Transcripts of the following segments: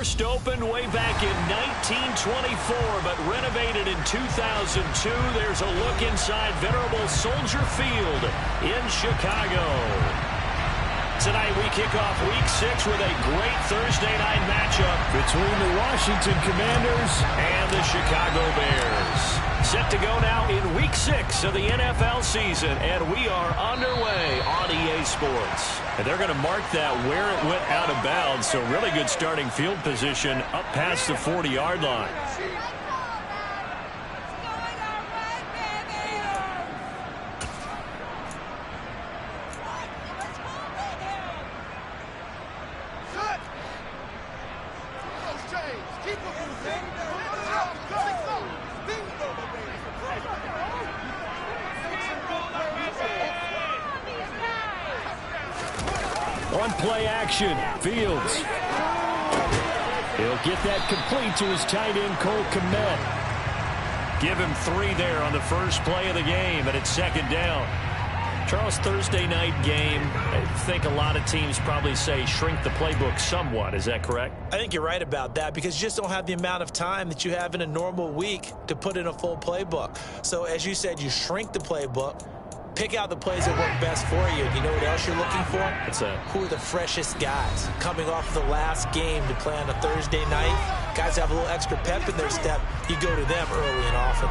first opened way back in 1924, but renovated in 2002. There's a look inside venerable Soldier Field in Chicago. Tonight we kick off Week 6 with a great Thursday night matchup between the Washington Commanders and the Chicago Bears. Set to go now in Week 6 of the NFL season, and we are underway on EA Sports. And they're going to mark that where it went out of bounds, so really good starting field position up past the 40-yard line. On play action, Fields. He'll get that complete to his tight end, Cole Kmet. Give him 3 there on the first play of the game, and it's second down. Charles, Thursday night game, I think a lot of teams probably say shrink the playbook somewhat. Is that correct? I think you're right about that because you just don't have the amount of time that you have in a normal week to put in a full playbook. So as you said, you shrink the playbook. Pick out the plays that work best for you. You know what else you're looking for? What's that? Who are the freshest guys coming off the last game to play on a Thursday night? Guys have a little extra pep in their step. You go to them early and often.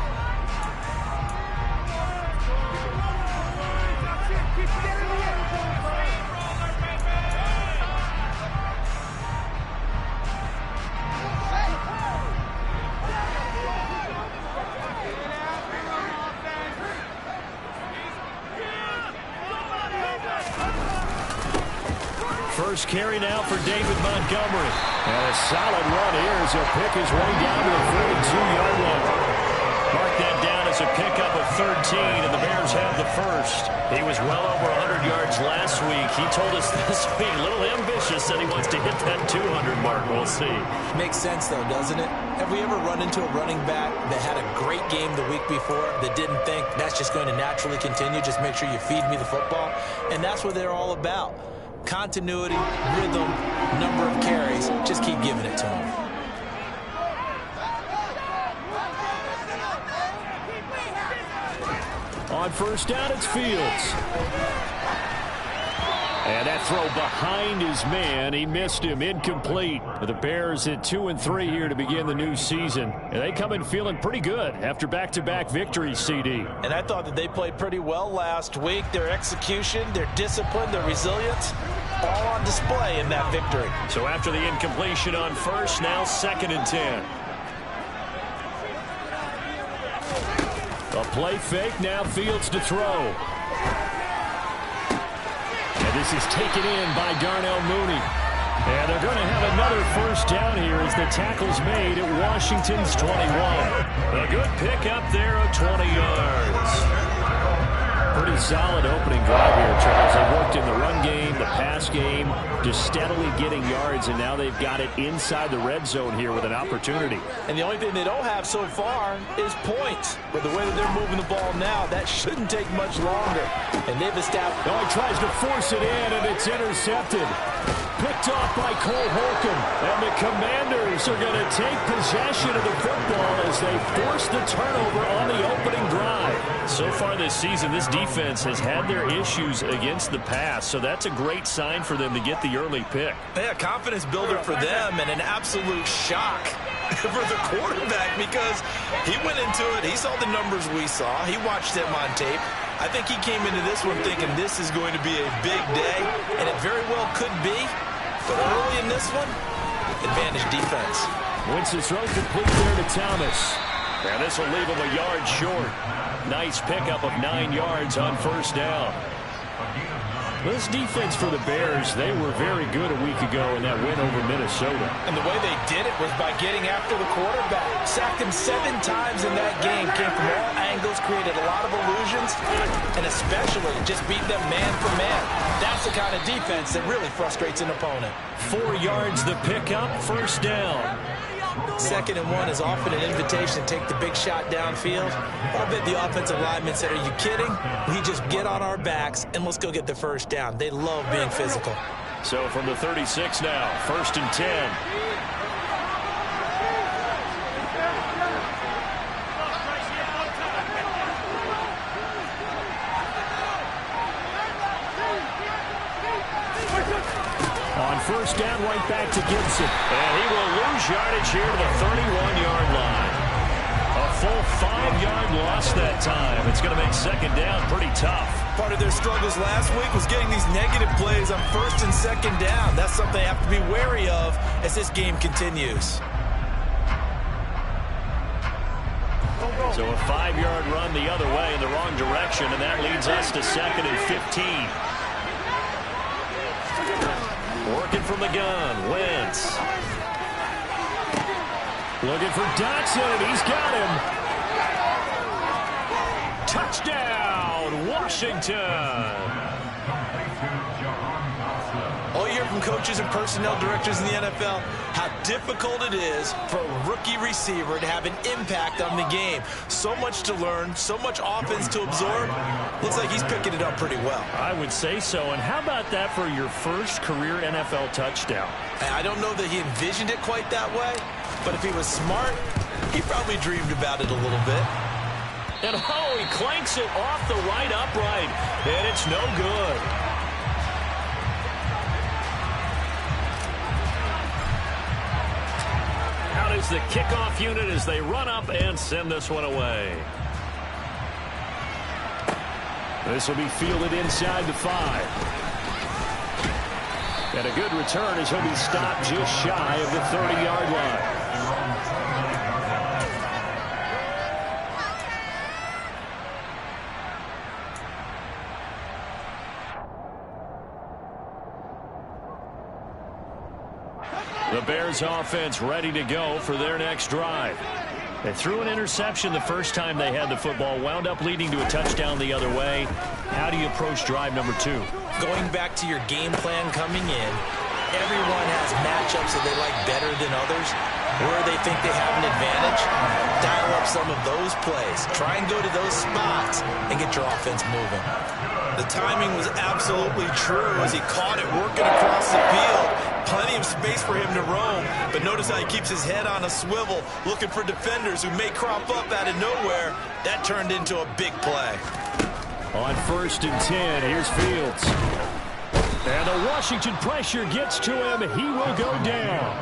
First carry now for David Montgomery. And a solid run here as he'll pick his way down to the 42-yard line. Mark that down as a pickup of 13, and the Bears have the first. He was well over 100 yards last week. He told us this week, a little ambitious, that he wants to hit that 200 mark. We'll see. Makes sense, though, doesn't it? Have we ever run into a running back that had a great game the week before that didn't think that's just going to naturally continue? Just make sure you feed me the football. And that's what they're all about. Continuity, rhythm, number of carries. Just keep giving it to him. On first down, it's Fields. And that throw behind his man. He missed him. Incomplete. The Bears at 2-3 here to begin the new season. And they come in feeling pretty good after back-to-back victories, CD. And I thought that they played pretty well last week. Their execution, their discipline, their resilience, all on display in that victory. So after the incompletion on first, now 2nd and 10. A play fake, now Fields to throw. And this is taken in by Darnell Mooney. And they're going to have another first down here as the tackle's made at Washington's 21. A good pickup there of 20 yards. Pretty solid opening drive here, Charles. They worked in the run game, the pass game, just steadily getting yards, and now they've got it inside the red zone here with an opportunity. And the only thing they don't have so far is points. But the way that they're moving the ball now, that shouldn't take much longer. And they've established... Oh, he tries to force it in, and it's intercepted. Picked off by Cole Holcomb. And the Commanders are going to take possession of the football as they force the turnover on the opening drive. So far this season, this defense has had their issues against the pass, so that's a great sign for them to get the early pick. Yeah, confidence builder for them and an absolute shock for the quarterback because he went into it. He saw the numbers we saw. He watched them on tape. I think he came into this one thinking this is going to be a big day, and it very well could be. But early in this one, advantage defense. Winston's throw complete there to Thomas. And this will leave him a yard short. Nice pickup of 9 yards on first down. This defense for the Bears, they were very good a week ago in that win over Minnesota. And the way they did it was by getting after the quarterback. Sacked him 7 times in that game. Came from all angles, created a lot of illusions, and especially just beat them man for man. That's the kind of defense that really frustrates an opponent. 4 yards the pickup, first down. 2nd and 1 is often an invitation to take the big shot downfield. I bet the offensive linemen said, are you kidding? We just get on our backs and let's go get the first down. They love being physical. So from the 36 now, 1st and 10. first down right back to Gibson. And he will lose yardage here to the 31-yard line. A full 5-yard loss that time. It's going to make second down pretty tough. Part of their struggles last week was getting these negative plays on first and second down. That's something they have to be wary of as this game continues. So a 5-yard run the other way in the wrong direction, and that leads us to 2nd and 15. Working from the gun, Wentz. Looking for Dotson, and he's got him. Touchdown, Washington. All you hear from coaches and personnel directors in the NFL, how difficult it is for a rookie receiver to have an impact on the game. So much to learn, so much offense to absorb. Looks like he's picking it up pretty well. I would say so. And how about that for your first career NFL touchdown? I don't know that he envisioned it quite that way, but if he was smart, he probably dreamed about it a little bit. And oh, he clanks it off the right upright, and it's no good. Out is the kickoff unit as they run up and send this one away. This will be fielded inside the 5. And a good return as he'll be stopped just shy of the 30-yard line. The Bears offense ready to go for their next drive. They threw an interception the first time they had the football, wound up leading to a touchdown the other way. How do you approach drive number 2? Going back to your game plan coming in, everyone has matchups that they like better than others. Where they think they have an advantage, dial up some of those plays. Try and go to those spots and get your offense moving. The timing was absolutely true as he caught it working across the field. Plenty of space for him to roam, but notice how he keeps his head on a swivel, looking for defenders who may crop up out of nowhere. That turned into a big play. On 1st and 10, here's Fields. And the Washington pressure gets to him. He will go down.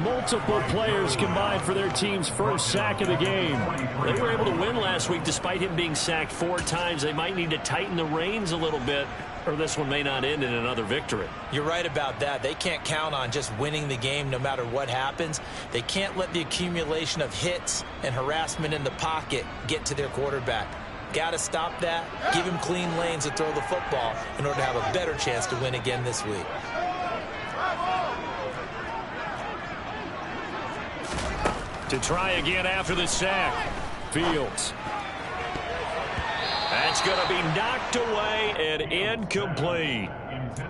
Multiple players combined for their team's first sack of the game. They were able to win last week despite him being sacked 4 times. They might need to tighten the reins a little bit, or this one may not end in another victory. You're right about that. They can't count on just winning the game no matter what happens. They can't let the accumulation of hits and harassment in the pocket get to their quarterback. Got to stop that, give him clean lanes to throw the football in order to have a better chance to win again this week. To try again after the sack, Fields. That's going to be knocked away and incomplete.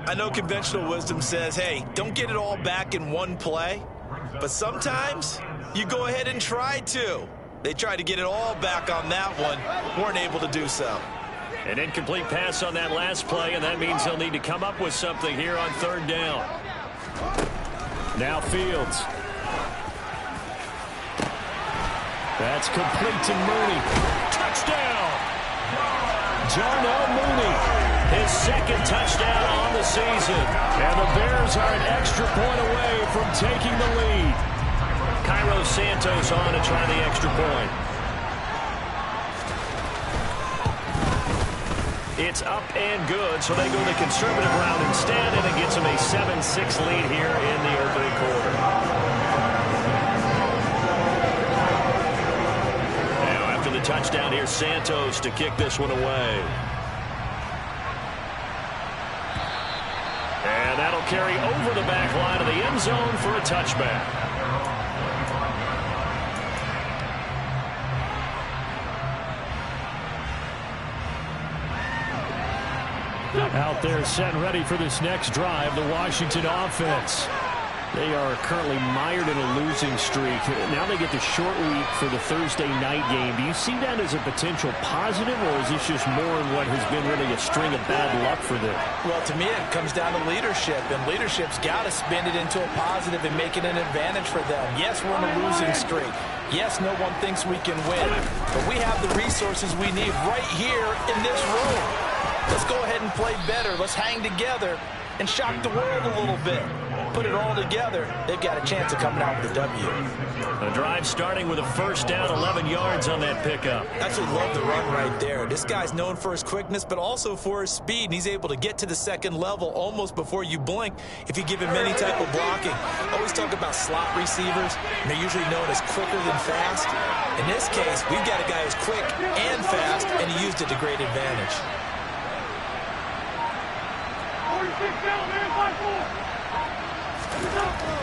I know conventional wisdom says, hey, don't get it all back in one play. But sometimes you go ahead and try to. They tried to get it all back on that one. Weren't able to do so. An incomplete pass on that last play, and that means they'll need to come up with something here on 3rd down. Now Fields. That's complete to Mooney. Touchdown! Darnell Mooney, his 2nd touchdown on the season. And the Bears are an extra point away from taking the lead. Cairo Santos on to try the extra point. It's up and good, so they go the conservative route instead, and it gets them a 7-6 lead here in the opening quarter. Now after the touchdown, here's Santos to kick this one away. And that'll carry over the back line of the end zone for a touchback. Out there set and ready for this next drive, the Washington offense. They are currently mired in a losing streak. Now they get the short week for the Thursday night game. Do you see that as a potential positive, or is this just more of what has been really a string of bad luck for them? Well, to me, it comes down to leadership, and leadership's got to spin it into a positive and make it an advantage for them. Yes, we're in a losing streak. Yes, no one thinks we can win, but we have the resources we need right here in this room. Let's go ahead and play better. Let's hang together and shock the world a little bit. put it all together, they've got a chance of coming out with a W. A drive starting with a first down, 11 yards on that pickup. Absolutely love the run right there. This guy's known for his quickness, but also for his speed. And he's able to get to the second level almost before you blink if you give him any type of blocking. Always talk about slot receivers, and they're usually known as quicker than fast. In this case, we've got a guy who's quick and fast, and he used it to great advantage.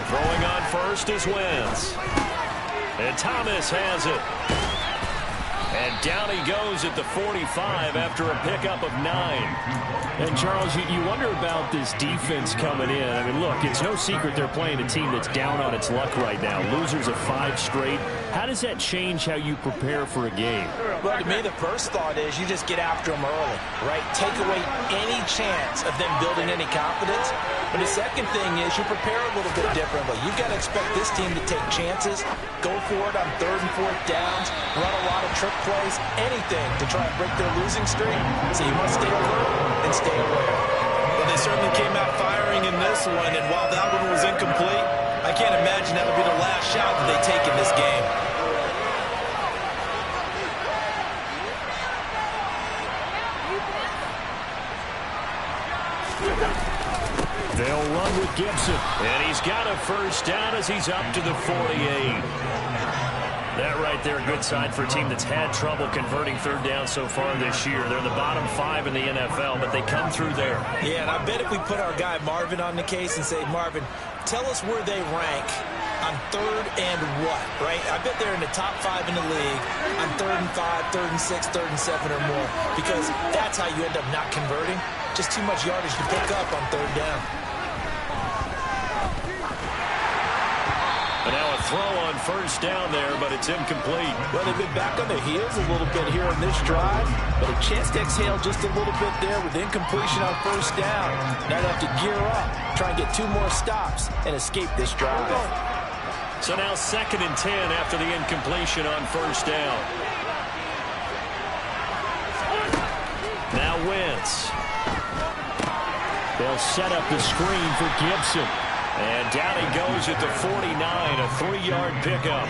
Throwing on first is Wentz. And Thomas has it. And down he goes at the 45 after a pickup of 9. And, Charles, you wonder about this defense coming in. I mean, look, it's no secret they're playing a team that's down on its luck right now. Losers of 5 straight. How does that change how you prepare for a game? Well, to me, the first thought is you just get after them early, right? Take away any chance of them building any confidence. But the second thing is you prepare a little bit differently. You've got to expect this team to take chances, go for it on 3rd and 4th downs, run a lot of trick plays, anything to try and break their losing streak. So you must stay alert and stay aware. Well, they certainly came out firing in this one, and while that one was incomplete, I can't imagine that'll be the last shot that they take in this game. They'll run with Gibson. And he's got a first down as he's up to the 48. That right there, a good sign for a team that's had trouble converting 3rd down so far this year. They're the bottom 5 in the NFL, but they come through there. Yeah, and I bet if we put our guy Marvin on the case and say, Marvin, tell us where they rank on 3rd and what, right? I bet they're in the top 5 in the league on 3rd and 5, 3rd and 6, 3rd and 7 or more, because that's how you end up not converting. Just too much yardage to pick up on 3rd down. And now a throw on first down there, but it's incomplete. Well, they've been back on their heels a little bit here on this drive, but a chance to exhale just a little bit there with incompletion on first down. Now they have to gear up, try and get 2 more stops, and escape this drive. So now 2nd and 10 after the incompletion on first down. Now Wentz. They'll set up the screen for Gibson. And down he goes at the 49, a 3-yard pickup.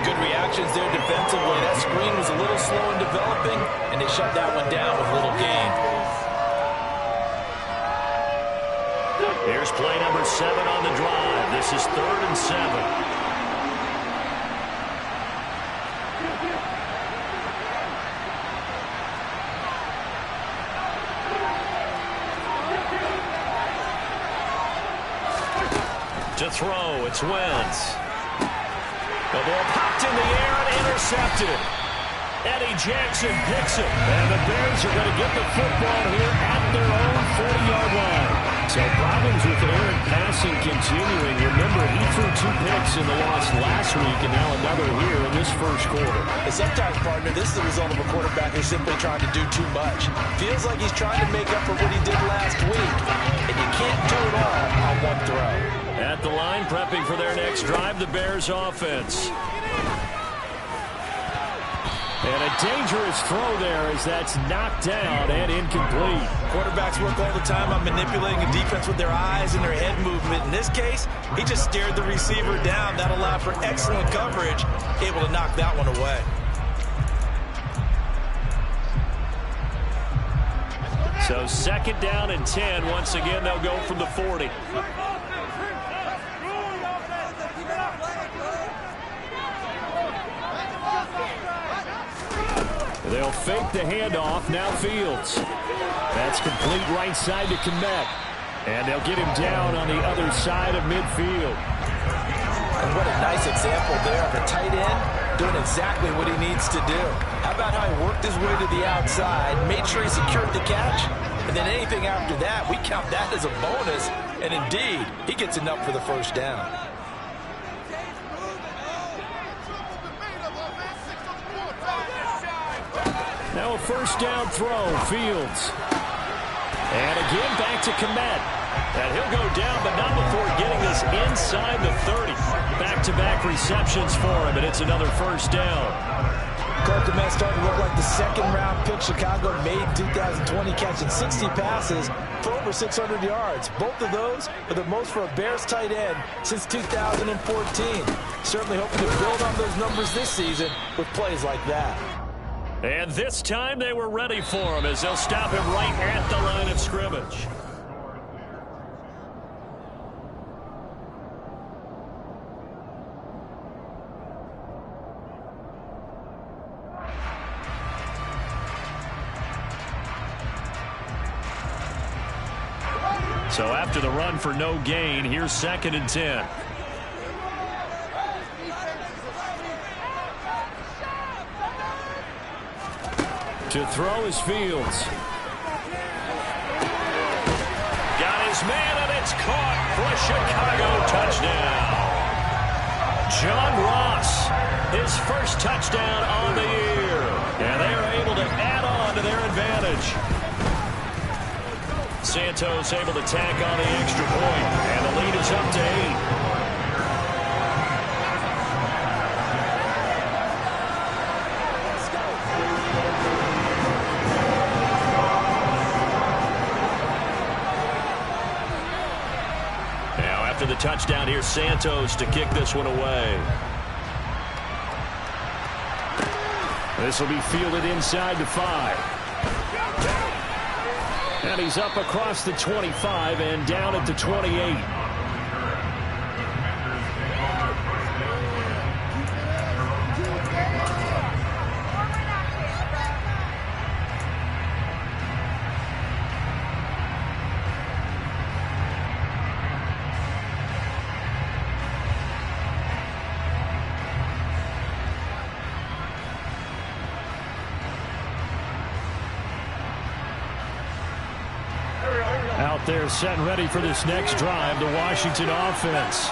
Good reactions there defensively. That screen was a little slow in developing, and they shut that one down with little gain. Here's play number 7 on the drive. This is 3rd and 7. To throw, it's Wentz. The ball popped in the air and intercepted. Eddie Jackson picks it. And the Bears are going to get the football here at their own 40-yard line. So problems with air and passing continuing. Remember, he threw 2 picks in the loss last week and now another here in this first quarter. And sometimes, partner, this is the result of a quarterback who's simply trying to do too much. Feels like he's trying to make up for what he did last week. And you can't do it all on one throw. At the line, prepping for their next drive, the Bears offense. And a dangerous throw there as that's knocked down and incomplete. Quarterbacks work all the time on manipulating a defense with their eyes and their head movement. In this case, he just stared the receiver down. That allowed for excellent coverage, able to knock that one away. So 2nd down and 10. Once again, they'll go from the 40. They'll fake the handoff. Now Fields. That's complete right side to Kmet. And they'll get him down on the other side of midfield. And what a nice example there of a tight end doing exactly what he needs to do. How about how he worked his way to the outside, made sure he secured the catch, and then anything after that, we count that as a bonus. And indeed, he gets enough for the first down. Now a first down throw, Fields. And again back to Kmet. And he'll go down, but not before getting this inside the 30. Back-to-back receptions for him, and it's another first down. Kmet starting to look like the 2nd-round pick against Chicago made in 2020, catching 60 passes for over 600 yards. Both of those are the most for a Bears tight end since 2014. Certainly hoping to build on those numbers this season with plays like that. And this time they were ready for him as they'll stop him right at the line of scrimmage. So after the run for no gain, here's 2nd and 10. To throw is Fields. Got his man, and it's caught for a Chicago touchdown. John Ross, his first touchdown on the year. And they are able to add on to their advantage. Santos able to tack on the extra point, and the lead is up to 8. Now after the touchdown, here's Santos to kick this one away. This will be fielded inside the 5. And he's up across the 25 and down at the 28. Out there set and ready for this next drive, the Washington offense.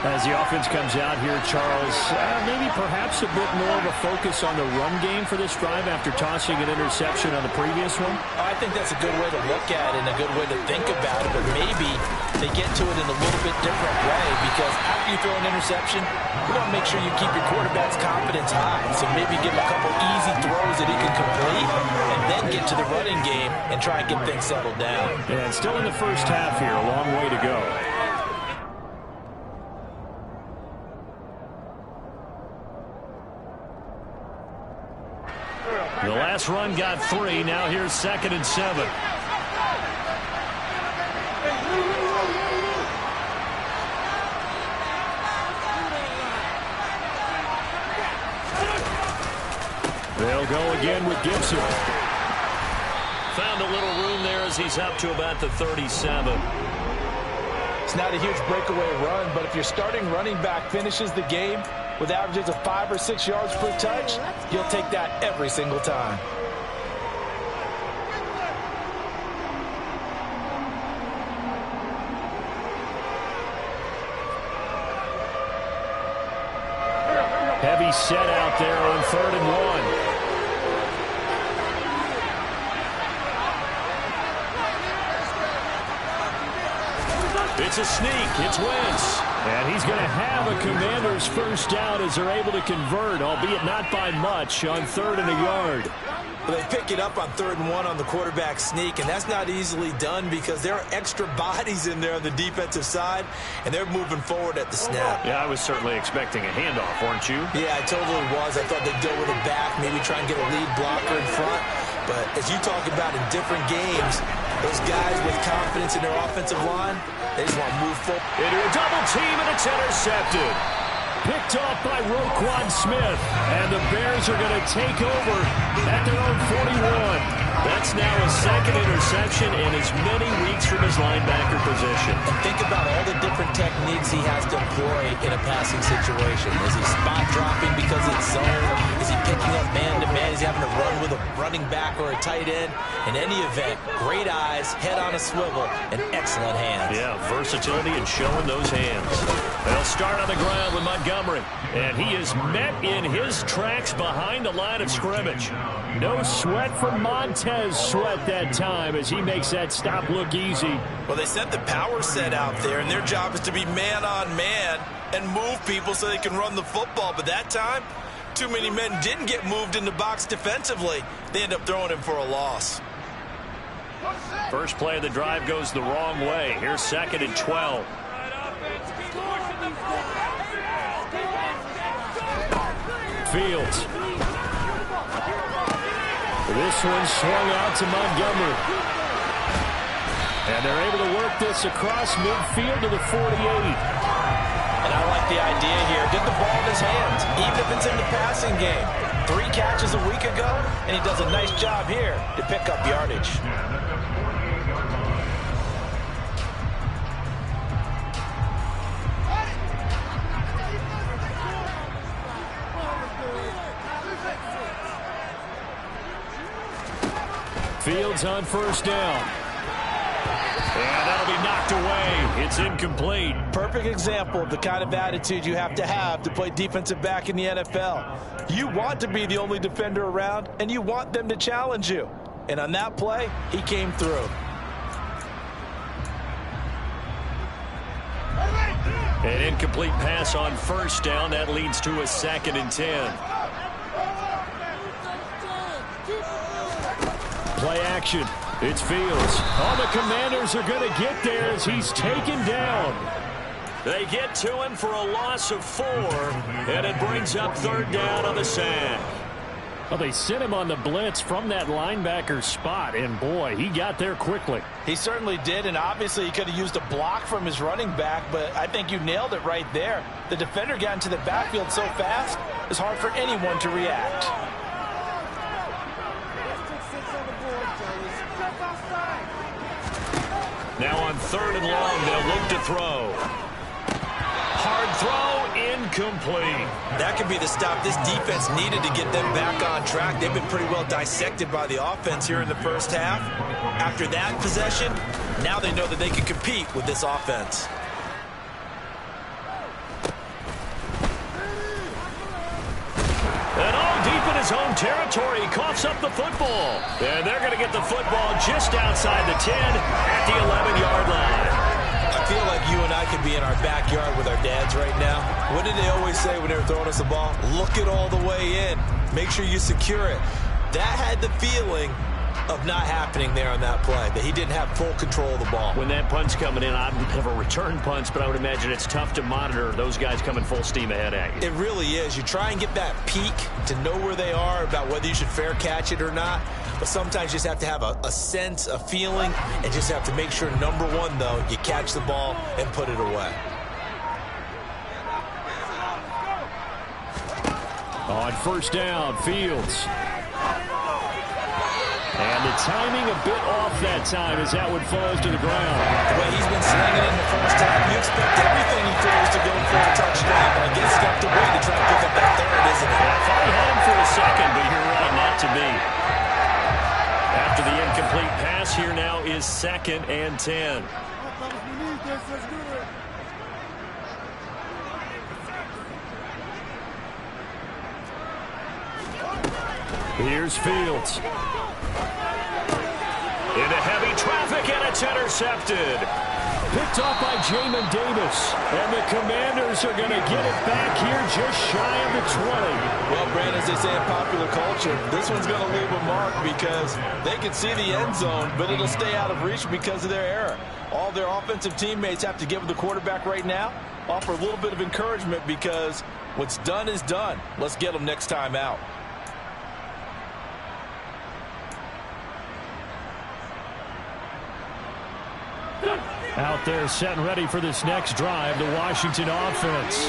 As the offense comes out here, Charles, maybe perhaps a bit more of a focus on the run game for this drive after tossing an interception on the previous one? I think that's a good way to look at it and a good way to think about it, but maybe they get to it in a little bit different way, because after you throw an interception, you want to make sure you keep your quarterback's confidence high. So maybe give him a couple easy throws that he can complete and then get to the running game and try and get things settled down. And still in the first half here, a long way to go. The last run got 3. Now here's 2nd and 7. They'll go again with Gibson. Found a little room there as he's up to about the 37. It's not a huge breakaway run, but if your starting running back finishes the game with averages of 5 or 6 yards per touch, you'll take that every single time. Heavy set out there on 3rd and 1. It's a sneak. It's Wentz. And he's going to have a Commander's first down as they're able to convert, albeit not by much, on 3rd and a yard. Well, they pick it up on 3rd and 1 on the quarterback sneak, and that's not easily done because there are extra bodies in there on the defensive side, and they're moving forward at the snap. Yeah, I was certainly expecting a handoff, weren't you? Yeah, I totally was. I thought they'd go with a back, maybe try and get a lead blocker in front. But as you talk about in different games, those guys with confidence in their offensive line, they just want to move forward. Into a double team, and it's intercepted. Picked off by Roquan Smith, and the Bears are going to take over at their own 41. That's now his 2nd interception in as many weeks from his linebacker position. And think about all the different techniques he has to employ in a passing situation. Is he spot dropping because it's zone? Is he picking up man-to-man? Is he having to run with a running back or a tight end? In any event, great eyes, head on a swivel, and excellent hands. Yeah, versatility and showing those hands. They'll start on the ground with Montgomery, and he is met in his tracks behind the line of scrimmage. No sweat from Montez Sweat that time as he makes that stop look easy. Well, they sent the power set out there, and their job is to be man-on-man and move people so they can run the football. But that time, too many men didn't get moved in the box defensively. They end up throwing him for a loss. First play of the drive goes the wrong way. Here's 2nd and 12. Fields. This one swung out to Montgomery. And they're able to work this across midfield to the 48. And I like the idea here. Get the ball in his hands, even if it's in the passing game. 3 catches a week ago, and he does a nice job here to pick up yardage. Fields on first down. And that'll be knocked away. It's incomplete. Perfect example of the kind of attitude you have to play defensive back in the NFL. You want to be the only defender around, and you want them to challenge you. And on that play, he came through. An incomplete pass on first down. That leads to a 2nd and 10. Play action. It's Fields. Oh, the Commanders are going to get there as he's taken down. They get to him for a loss of 4, and it brings up 3rd down on the sack. Well, they sent him on the blitz from that linebacker spot, and boy, he got there quickly. He certainly did, and obviously he could have used a block from his running back, but I think you nailed it right there. The defender got into the backfield so fast, it's hard for anyone to react. Now on 3rd and long, they'll look to throw. Hard throw, incomplete. That could be the stop this defense needed to get them back on track. They've been pretty well dissected by the offense here in the first half. After that possession, now they know that they can compete with this offense. And all deep in his own territory, he coughs up the football. And they're going to get the football just outside the 10 at the 11-yard line. I feel like you and I could be in our backyard with our dads right now. What did they always say when they were throwing us the ball? Look it all the way in. Make sure you secure it. That had the feeling of not happening there on that play, that he didn't have full control of the ball. When that punt's coming in, I don't have a return punch, but I would imagine it's tough to monitor those guys coming full steam ahead at you. It really is. You try and get that peek to know where they are, about whether you should fair catch it or not. But sometimes you just have to have a sense, a feeling, and just have to make sure, number one, though, you catch the ball and put it away. On first down, Fields. And the timing a bit off that time as that one falls to the ground. The way he's been slinging in the first half, you expect everything he throws to go for a touchdown. But I guess he's got to wait to try to pick up that 3rd, isn't it? I thought he had him for a second, but you're right, not to be. After the incomplete pass, here now is 2nd and 10. Here's Fields. Into heavy traffic, and it's intercepted. Picked off by Jamin Davis. And the Commanders are going to get it back here just shy of the 20. Well, Brandon, as they say in popular culture, this one's going to leave a mark because they can see the end zone, but it'll stay out of reach because of their error. All their offensive teammates have to give the quarterback right now, offer a little bit of encouragement because what's done is done. Let's get them next time out. Out there set and ready for this next drive, the Washington offense.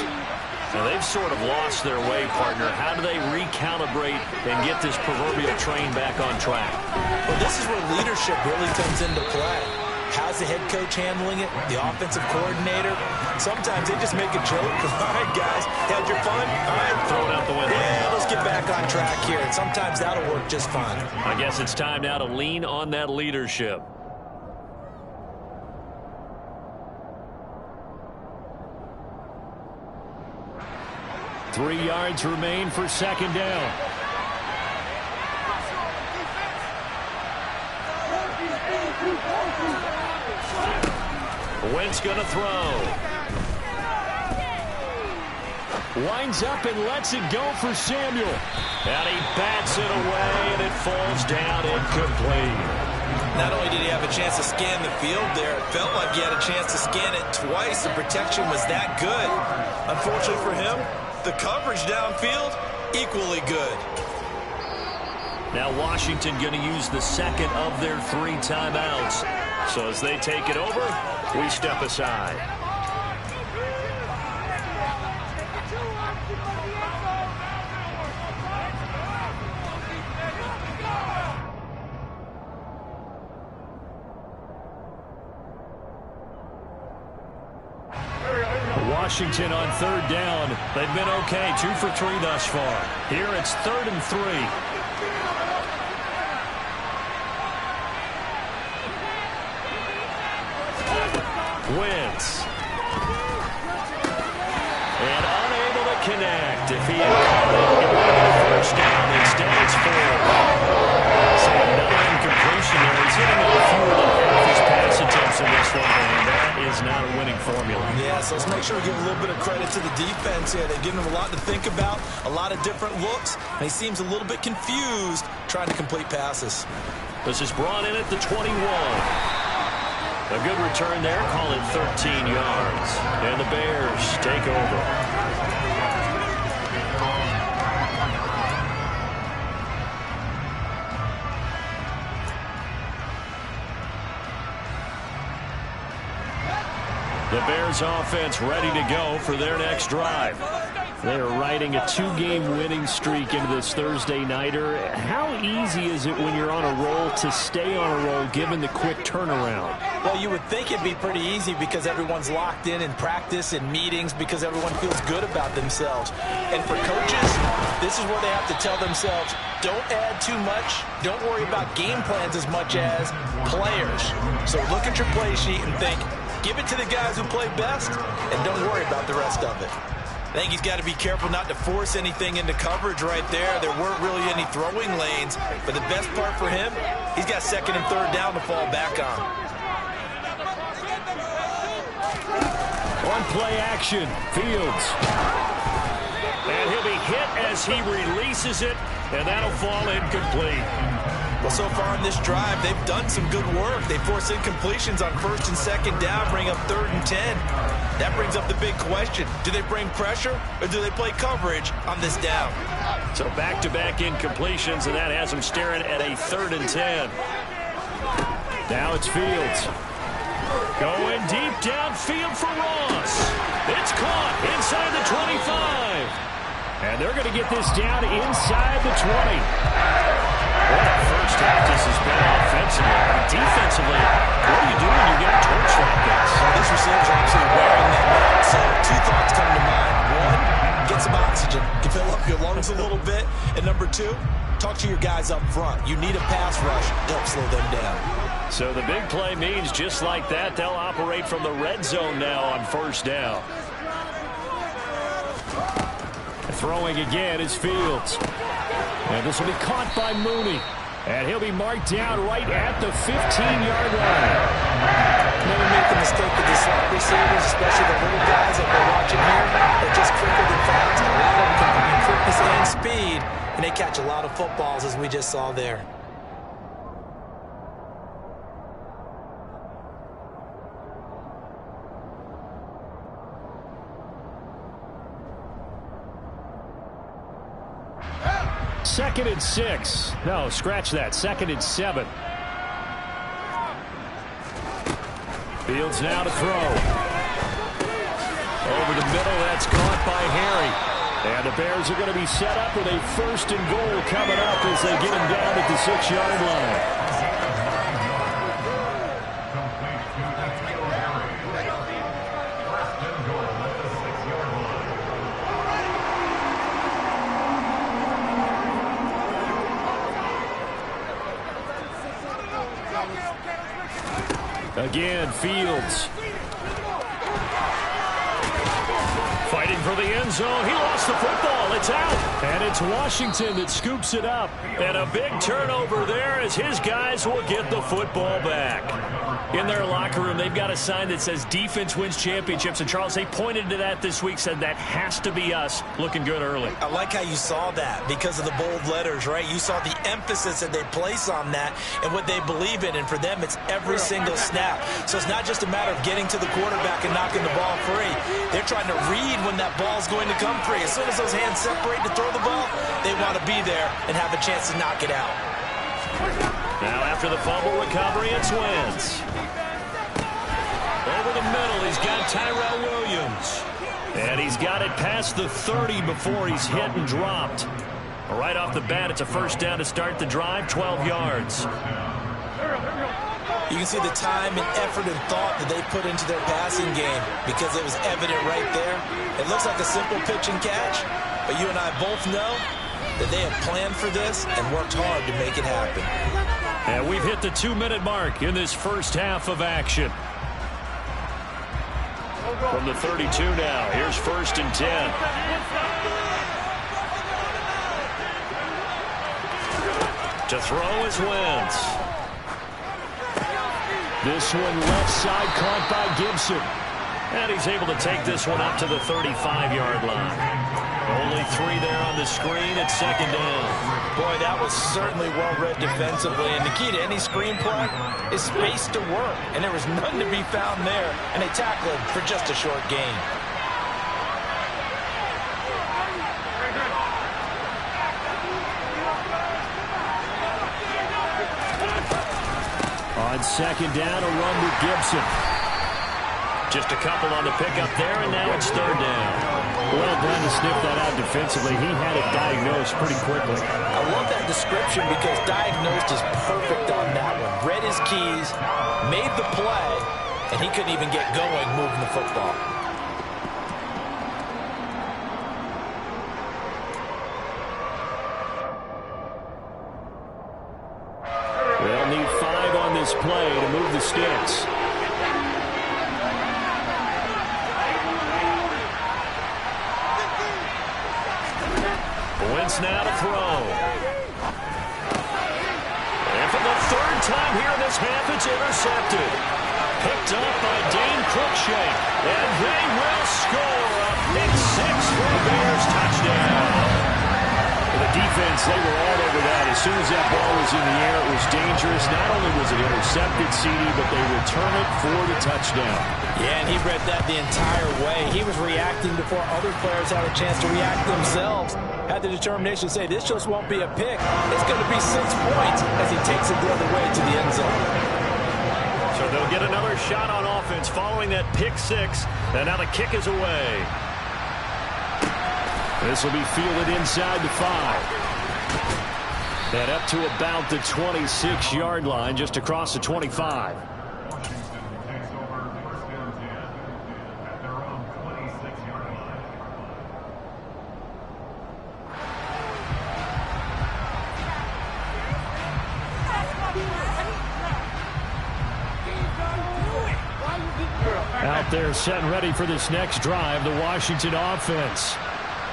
Now they've sort of lost their way, partner. How do they recalibrate and get this proverbial train back on track? Well, this is where leadership really comes into play. How's the head coach handling it? The offensive coordinator? Sometimes they just make a joke. All right, guys, had your fun? All right, throw it out the window. Yeah, let's get back on track here. And sometimes that'll work just fine. I guess it's time now to lean on that leadership. Three yards remain for 2nd down. Wentz going to throw. Winds up and lets it go for Samuel. And he bats it away, and it falls down incomplete. Not only did he have a chance to scan the field there, it felt like he had a chance to scan it twice. The protection was that good. Unfortunately for him, the coverage downfield, equally good. Now Washington going to use the second of their 3 timeouts. So as they take it over, we step aside. Washington on 3rd down. They've been okay, 2 for 3 thus far. Here it's 3rd and 3. Wentz. And unable to connect. If he had caught it, it would have been a first down. Instead, it's 4. So another incompletion there. He's hitting on fewer than half his pass attempts in this one, and that is not a winning formula. Yeah, so let's make sure we give a little bit of credit to the defense here. They've given him a lot to think about, a lot of different looks, and he seems a little bit confused trying to complete passes. This is brought in at the 21. A good return there, call it 13 yards. And the Bears take over. The Bears offense ready to go for their next drive. They are riding a 2-game winning streak into this Thursday nighter. How easy is it when you're on a roll to stay on a roll given the quick turnaround? Well, you would think it'd be pretty easy because everyone's locked in practice and meetings because everyone feels good about themselves. And for coaches, this is where they have to tell themselves, don't add too much. Don't worry about game plans as much as players. So look at your play sheet and think, give it to the guys who play best and don't worry about the rest of it. I think he's got to be careful not to force anything into coverage right there. There weren't really any throwing lanes, but the best part for him, he's got 2nd and 3rd down to fall back on. On play action, Fields. And he'll be hit as he releases it, and that'll fall incomplete. Well, so far in this drive, they've done some good work. They force incompletions on 1st and 2nd down, bring up 3rd and 10. That brings up the big question. Do they bring pressure or do they play coverage on this down? So back-to-back incompletions, and that has them staring at a 3rd and 10. Now it's Fields. Going deep downfield for Ross. It's caught inside the 25. And they're going to get this down inside the 20. What a first half this has been offensively. Defensively, what do you do when you get torched like this? These receivers are absolutely wearing them out. So 2 thoughts come to mind. 1, get some oxygen. You fill up your lungs a little bit. And number 2, talk to your guys up front. You need a pass rush to help slow them down. So the big play means just like that, they'll operate from the red zone now on 1st down. Throwing again is Fields. And this will be caught by Mooney. And he'll be marked down right at the 15-yard line. Never make the mistake of the slot receivers, especially the little guys that we're watching here. They're just quicker than fast. A lot of them can bring quickness and speed, and they catch a lot of footballs, as we just saw there. Second and 6. No, scratch that. 2nd and 7. Fields now to throw. Over the middle, that's caught by Harry. And the Bears are going to be set up with a 1st and goal coming up as they get him down at the 6-yard line. Again, Fields. Fighting for the end zone. He lost the football. It's out. And it's Washington that scoops it up. And a big turnover there as his guys will get the football back. In their locker room, they've got a sign that says defense wins championships. And, Charles, they pointed to that this week, said that has to be us. Looking good early. I like how you saw that because of the bold letters, right? You saw the emphasis that they place on that and what they believe in. And for them, it's every single snap. So it's not just a matter of getting to the quarterback and knocking the ball free. They're trying to read when that ball's going to come free. As soon as those hands separate to throw the ball, they want to be there and have a chance to knock it out. Now after the fumble recovery, it's Wentz. Over the middle, he's got Tyrell Williams. And he's got it past the 30 before he's hit and dropped. Right off the bat, it's a first down to start the drive, 12 yards. You can see the time and effort and thought that they put into their passing game because it was evident right there. It looks like a simple pitch and catch, but you and I both know that they have planned for this and worked hard to make it happen. And we've hit the 2-minute mark in this first half of action. From the 32 now, here's 1st and 10. To throw is Wentz. This one left side caught by Gibson. And he's able to take this one up to the 35-yard line. Only 3 there on the screen at 2nd down. Boy, that was certainly well-read defensively. And the key to any screenplay is space to work. And there was none to be found there. And they tackled for just a short gain. On 2nd down, a run with Gibson. Just a couple on the pickup there, and now it's 3rd down. Well done to sniff that out defensively. He had it diagnosed pretty quickly. I love that description because diagnosed is perfect on that one. Read his keys, made the play, and he couldn't even get going moving the football. They'll need 5 on this play to move the sticks. Wentz now to throw. And for the 3rd time here in this half, it's intercepted. Picked up by Dane Cruikshank. And they will score a pick 6 for the Bears touchdown. The defense, they were all over that. As soon as that ball was in the air, it was dangerous. Not only was it intercepted, CD, but they return it for the touchdown. Yeah, and he read that the entire way. He was reacting before other players had a chance to react themselves. Had the determination to say, this just won't be a pick. It's going to be 6 points as he takes it the other way to the end zone. So they'll get another shot on offense following that pick 6. And now the kick is away. This will be fielded inside the 5. And up to about the 26-yard line, just across the 25. Out there set and ready for this next drive, the Washington offense.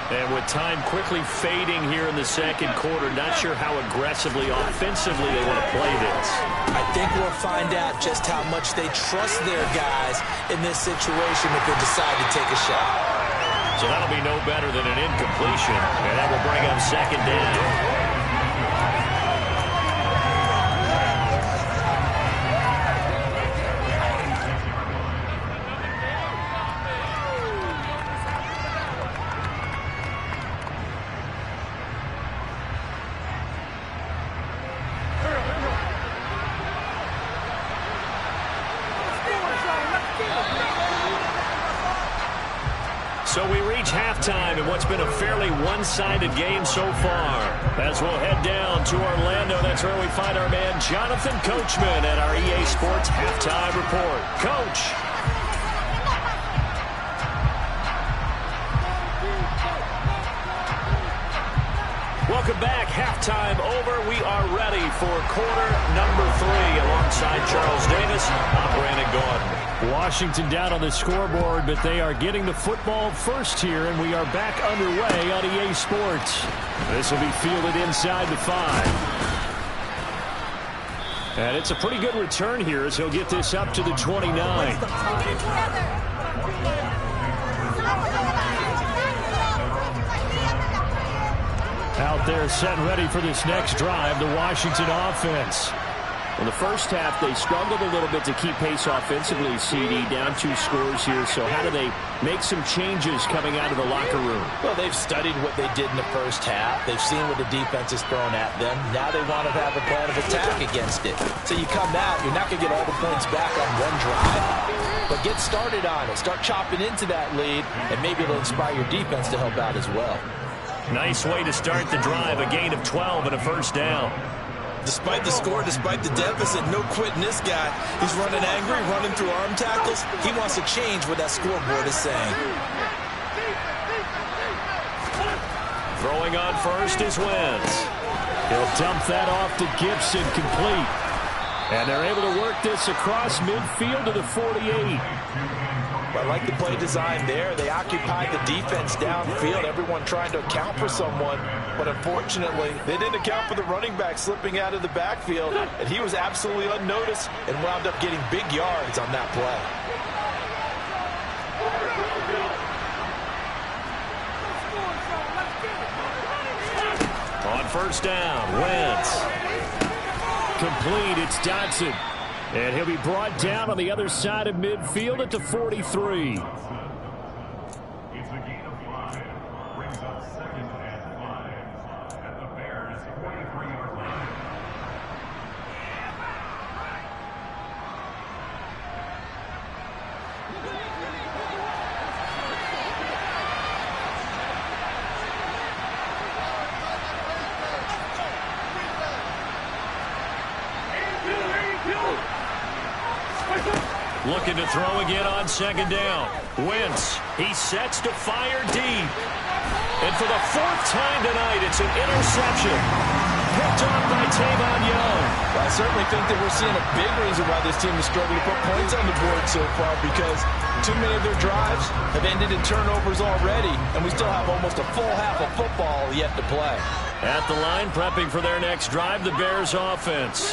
And with time quickly fading here in the 2nd quarter, not sure how aggressively, offensively they want to play this. I think we'll find out just how much they trust their guys in this situation if they decide to take a shot. So that'll be no better than an incompletion. And that will bring up 2nd down. So we reach halftime in what's been a fairly one-sided game so far. As we'll head down to Orlando, that's where we find our man Jonathan Coachman at our EA Sports Halftime Report. Coach. Welcome back. Halftime over. We are ready for quarter number 3. Alongside Charles Davis, I'm Brandon Gaudin. Washington down on the scoreboard, but they are getting the football first here, and we are back underway on EA Sports. This will be fielded inside the 5. And it's a pretty good return here as he'll get this up to the 29. Out there set and ready for this next drive, the Washington offense. In the first half, they struggled a little bit to keep pace offensively, CD, down 2 scores here. So how do they make some changes coming out of the locker room? Well, they've studied what they did in the first half. They've seen what the defense has thrown at them. Now they want to have a plan of attack against it. So you come out, you're not going to get all the points back on one drive, but get started on it. Start chopping into that lead, and maybe it'll inspire your defense to help out as well. Nice way to start the drive, a gain of 12 and a first down. Despite the score, despite the deficit, no quitting this guy. He's running angry, running through arm tackles. He wants to change what that scoreboard is saying. Throwing on first is Wentz. He'll dump that off to Gibson, complete. And they're able to work this across midfield to the 48. I like the play design there. They occupied the defense downfield, everyone trying to account for someone. But unfortunately, they didn't account for the running back slipping out of the backfield. And he was absolutely unnoticed and wound up getting big yards on that play. On first down, Wentz. Complete, it's Dotson. And he'll be brought down on the other side of midfield at the 43. It's a gain of 5. Brings up 2nd and 5 at the Bears' 43-yard line. Looking to throw again on second down. Wentz, he sets to fire deep. And for the 4th time tonight, it's an interception. Picked off by Tavon Young. Well, I certainly think that we're seeing a big reason why this team is struggling to put points on the board so far, because too many of their drives have ended in turnovers already, and we still have almost a full half of football yet to play. At the line, prepping for their next drive, the Bears offense.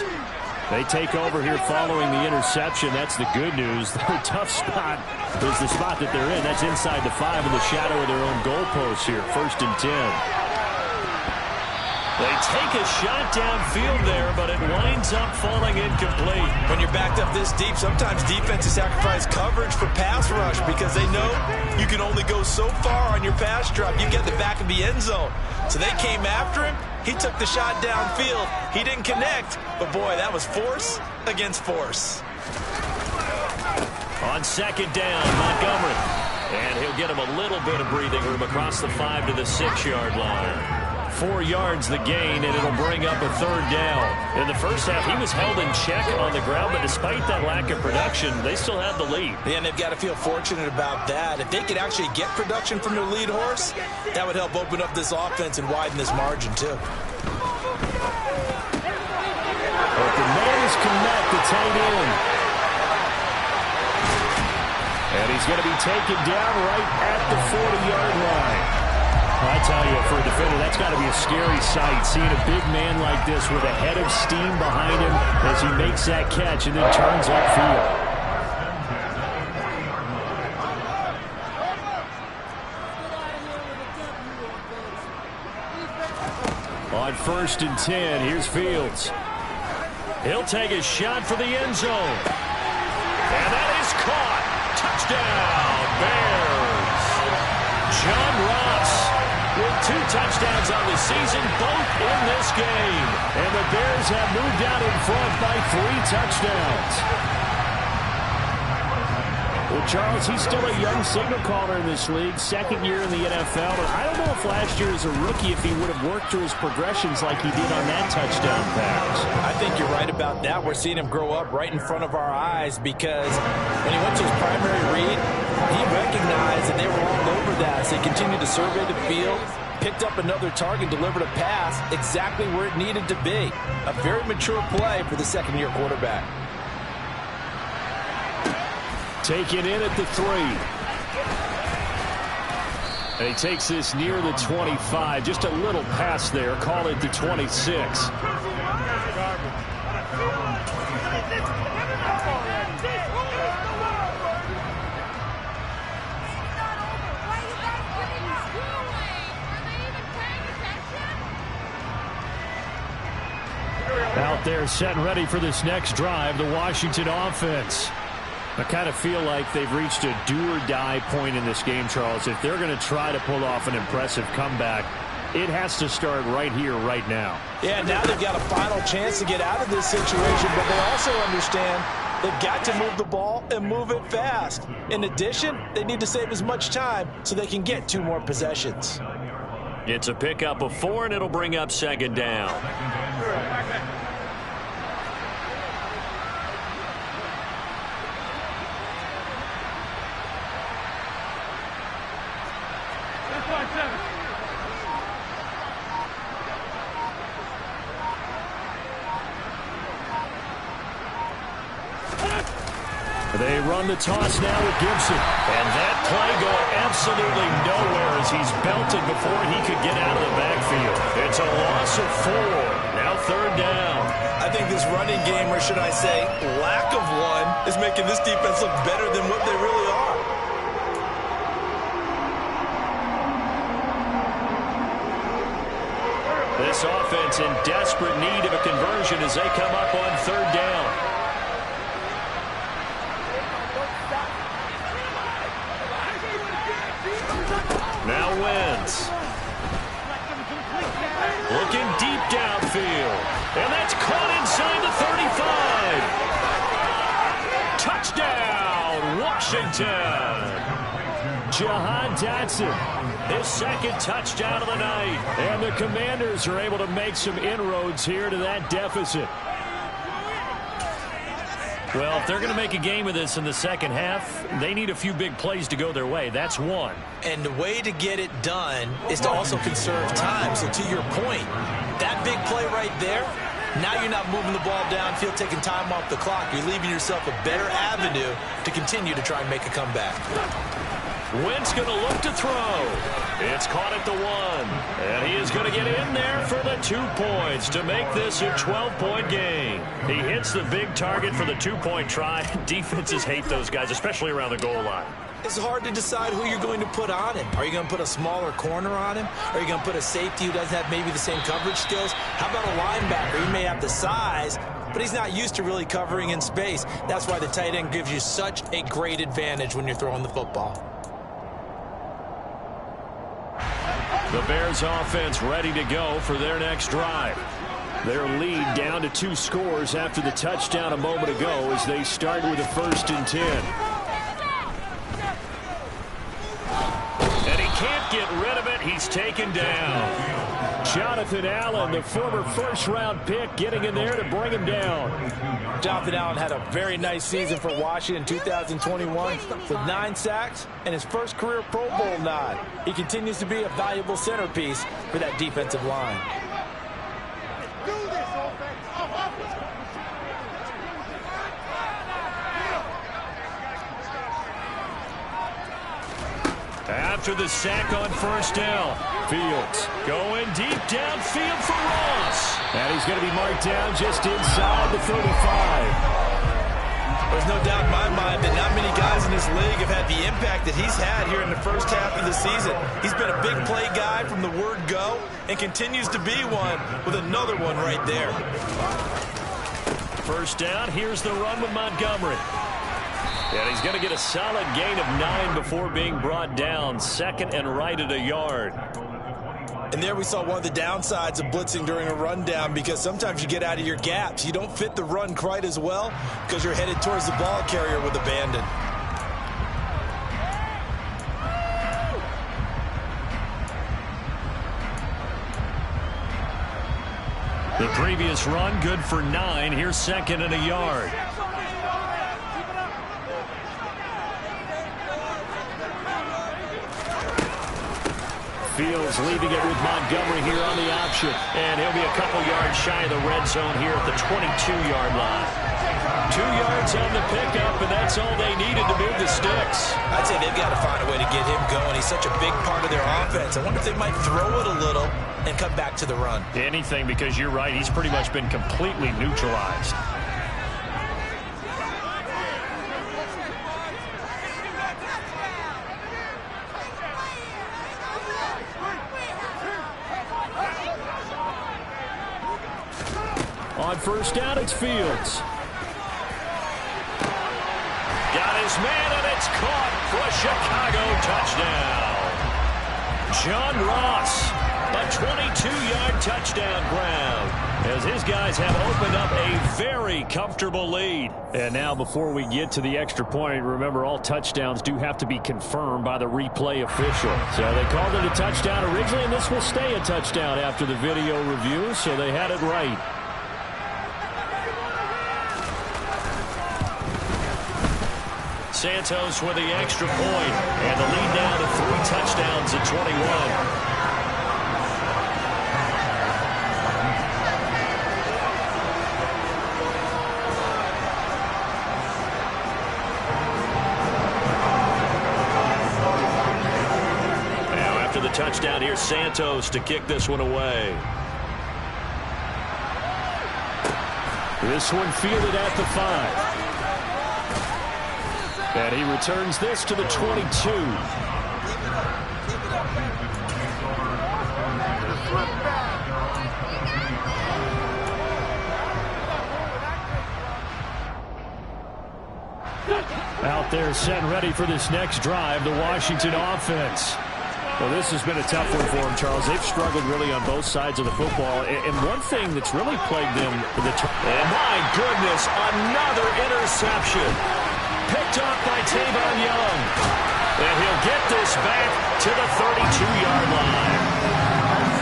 They take over here following the interception. That's the good news. Their tough spot is the spot that they're in. That's inside the 5 in the shadow of their own goalpost here. 1st and 10. They take a shot downfield there, but it winds up falling incomplete. When you're backed up this deep, sometimes defenses sacrifice coverage for pass rush because they know you can only go so far on your pass drop. You get the back of the end zone. So they came after him. He took the shot downfield. He didn't connect, but boy, that was force against force. On second down, Montgomery. And he'll get him a little bit of breathing room across the 5 to the 6-yard line. 4 yards the gain, and it'll bring up a 3rd down. In the first half, he was held in check on the ground, but despite that lack of production, they still have the lead. Yeah, and they've got to feel fortunate about that. If they could actually get production from their lead horse, that would help open up this offense and widen this margin, too. Open man is Komet, the tight end. And he's going to be taken down right at the 40-yard line. I tell you, for a defender, that's got to be a scary sight, seeing a big man like this with a head of steam behind him as he makes that catch and then turns upfield. On 1st and 10, here's Fields. He'll take a shot for the end zone. And that is caught. Touchdown, Bears. John Ross with 2 touchdowns on the season, both in this game. And the Bears have moved out in front by 3 touchdowns. Well, Charles, he's still a young signal caller in this league, 2nd year in the NFL. But I don't know if last year as a rookie, if he would have worked through his progressions like he did on that touchdown pass. I think you're right about that. We're seeing him grow up right in front of our eyes because when he went to his primary read, he recognized that they were all over that. So he continued to survey the field, picked up another target, delivered a pass exactly where it needed to be. A very mature play for the second-year quarterback. Taken in at the 3. And he takes this near the 25. Just a little pass there. Call it the 26. Out there set and ready for this next drive, the Washington offense. I kind of feel like they've reached a do-or-die point in this game, Charles. If they're going to try to pull off an impressive comeback, it has to start right here, right now. Yeah, now they've got a final chance to get out of this situation, but they also understand they've got to move the ball and move it fast. In addition, they need to save as much time so they can get 2 more possessions. It's a pickup of 4, and it'll bring up second down. They run the toss now with Gibson. And that play going absolutely nowhere as he's belted before he could get out of the backfield. It's a loss of 4. Now third down. I think this running game, or should I say lack of one, is making this defense look better than what they really are. This offense in desperate need of a conversion as they come up on third down. Now Wentz. Looking deep downfield. And that's caught inside the 35. Touchdown, Washington. Jahan Dotson, His second touchdown of the night. and the Commanders are able to make some inroads here to that deficit. Well, if they're going to make a game of this in the second half, they need a few big plays to go their way. That's one. And the way to get it done is to also conserve time. So to your point, that big play right there, now you're not moving the ball downfield, taking time off the clock. You're leaving yourself a better avenue to continue to try and make a comeback. Wentz going to look to throw. It's caught at the 1. And he is going to get in there for the 2 points to make this a 12-point game. He hits the big target for the 2-point try. Defenses hate those guys, especially around the goal line. It's hard to decide who you're going to put on him. Are you going to put a smaller corner on him? Are you going to put a safety who doesn't have maybe the same coverage skills? How about a linebacker? He may have the size, but he's not used to really covering in space. That's why the tight end gives you such a great advantage when you're throwing the football. The Bears offense ready to go for their next drive. Their lead down to 2 scores after the touchdown a moment ago as they start with a 1st and 10. And he can't get rid of it. He's taken down. Jonathan Allen, the former first-round pick, getting in there to bring him down. Jonathan Allen had a very nice season for Washington in 2021 with 9 sacks and his first career Pro Bowl nod. He continues to be a valuable centerpiece for that defensive line. After the sack on first down, Fields going deep downfield for Ross. And he's going to be marked down just inside the 35. There's no doubt in my mind that not many guys in this league have had the impact that he's had here in the first half of the season. He's been a big play guy from the word go and continues to be one with another one right there. First down, here's the run with Montgomery. And he's going to get a solid gain of 9 before being brought down. Second and right at a yard. And there we saw one of the downsides of blitzing during a rundown because sometimes you get out of your gaps. You don't fit the run quite as well because you're headed towards the ball carrier with abandon. The previous run, good for 9. Here's second and a yard. Fields leaving it with Montgomery here on the option. And he'll be a couple yards shy of the red zone here at the 22-yard line. 2 yards on the pickup, and that's all they needed to move the sticks. I'd say they've got to find a way to get him going. He's such a big part of their offense. I wonder if they might throw it a little and come back to the run. Anything, because you're right. He's pretty much been completely neutralized. On first down, it's Fields. Got his man, and it's caught for a Chicago touchdown. John Ross, a 22-yard touchdown grab, as his guys have opened up a very comfortable lead. And now, before we get to the extra point, remember, all touchdowns do have to be confirmed by the replay official. So they called it a touchdown originally, and this will stay a touchdown after the video review, so they had it right. Santos with the extra point, and the lead now to 3 touchdowns at 21. Now after the touchdown, here's Santos to kick this one away. This one fielded at the 5. And he returns this to the 22. Out there set and ready for this next drive, the Washington offense. Well, this has been a tough one for them, Charles. They've struggled really on both sides of the football. And one thing that's really plagued them... And my goodness, another interception. Picked off by Tavon Young. And he'll get this back to the 32-yard line.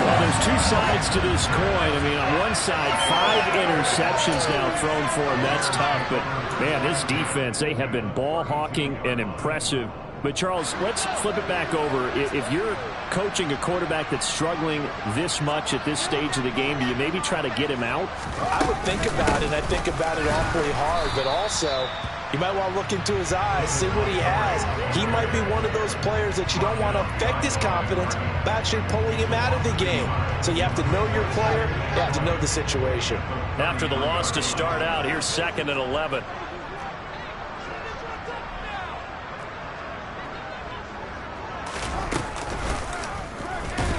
Well, there's 2 sides to this coin. I mean, on one side, 5 interceptions now thrown for him. That's tough. But, man, this defense, they have been ball hawking and impressive. But, Charles, let's flip it back over. If you're coaching a quarterback that's struggling this much at this stage of the game, do you maybe try to get him out? I would think about it, and I think about it awfully hard. But also, you might want to look into his eyes, see what he has. He might be one of those players that you don't want to affect his confidence by actually pulling him out of the game. So you have to know your player. You have to know the situation. After the loss to start out, here's second and 11.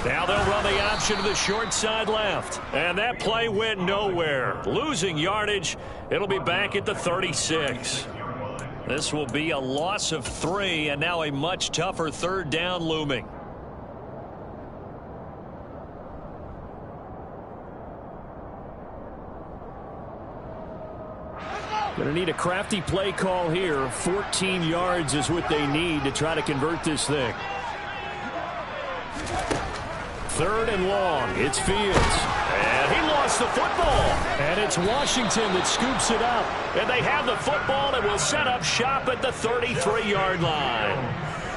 Now they'll run the option to the short side left. And that play went nowhere. Losing yardage. It'll be back at the 36. This will be a loss of 3, and now a much tougher third down looming. Going to need a crafty play call here. 14 yards is what they need to try to convert this thing. Third and long. It's Fields. And he lost the football. And it's Washington that scoops it up. And they have the football and will set up shop at the 33-yard line.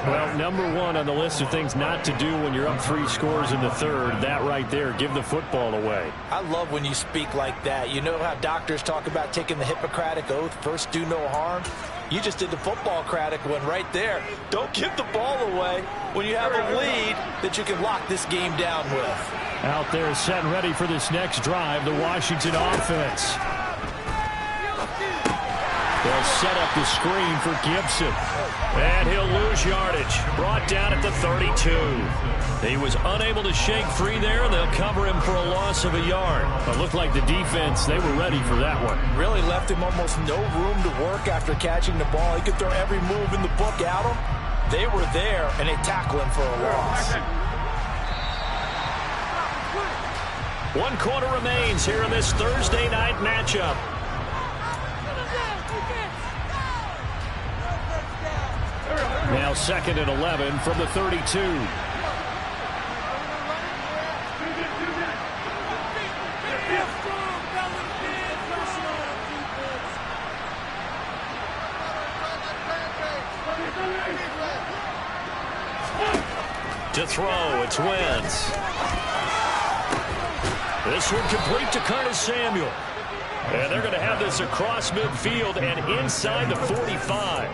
Well, number 1 on the list of things not to do when you're up 3 scores in the third. That right there, give the football away. I love when you speak like that. You know how doctors talk about taking the Hippocratic Oath, first do no harm? You just did the football-cratic one right there. Don't give the ball away when you have a lead that you can lock this game down with. Out there set and ready for this next drive, the Washington offense. They'll set up the screen for Gibson. And he'll lose yardage. Brought down at the 32. He was unable to shake free there, and they'll cover him for a loss of a yard. It looked like the defense, they were ready for that one. Really left him almost no room to work after catching the ball. He could throw every move in the book at him. They were there, and they tackle him for a loss. 1 quarter remains here in this Thursday night matchup. Now second and 11 from the 32. throw. It's Wentz. This one complete to Curtis Samuel. And they're going to have this across midfield and inside the 45.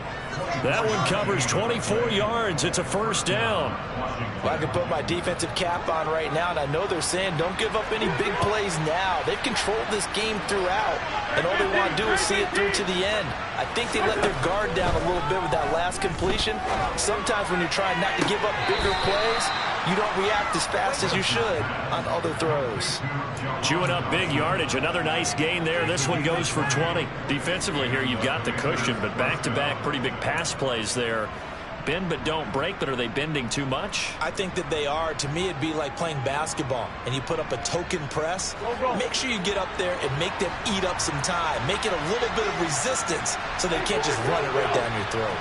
That one covers 24 yards. It's a first down. Well, I can put my defensive cap on right now, and I know they're saying don't give up any big plays now. They've controlled this game throughout, and all they want to do is see it through to the end. I think they let their guard down a little bit with that last completion. Sometimes when you're trying not to give up bigger plays, you don't react as fast as you should on other throws. Chewing up big yardage. Another nice gain there. This one goes for 20. Defensively here, you've got the cushion, but back-to-back pretty big pass plays there. Bend but don't break, but are they bending too much? I think that they are. To me, it'd be like playing basketball, and you put up a token press. Make sure you get up there and make them eat up some time. Make it a little bit of resistance so they can't just run it right down your throat.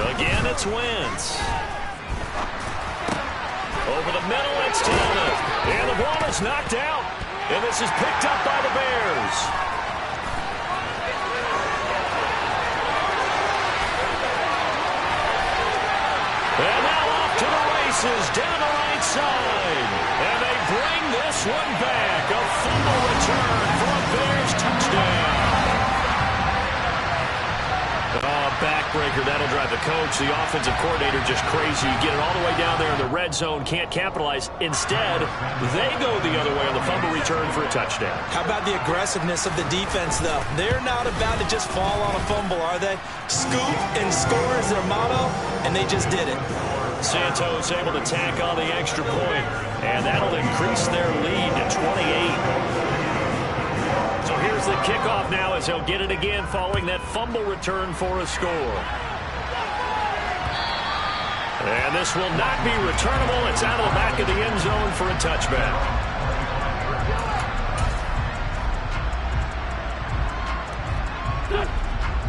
Again, it's Wentz. Over the middle, it's Taylor. And the ball is knocked out. And this is picked up by the Bears. And now off to the races, down the right side. And they bring this one back. A fumble return for a Bears touchdown. Backbreaker, that'll drive the coach, the offensive coordinator, just crazy. You get it all the way down there in the red zone, can't capitalize. Instead, they go the other way on the fumble return for a touchdown. How about the aggressiveness of the defense, though? They're not about to just fall on a fumble, are they? Scoop and score is their motto, and they just did it. Santos able to tack on the extra point, and that'll increase their lead to 28. So here's the kickoff now as he'll get it again following that fumble return for a score. And this will not be returnable. It's out of the back of the end zone for a touchback.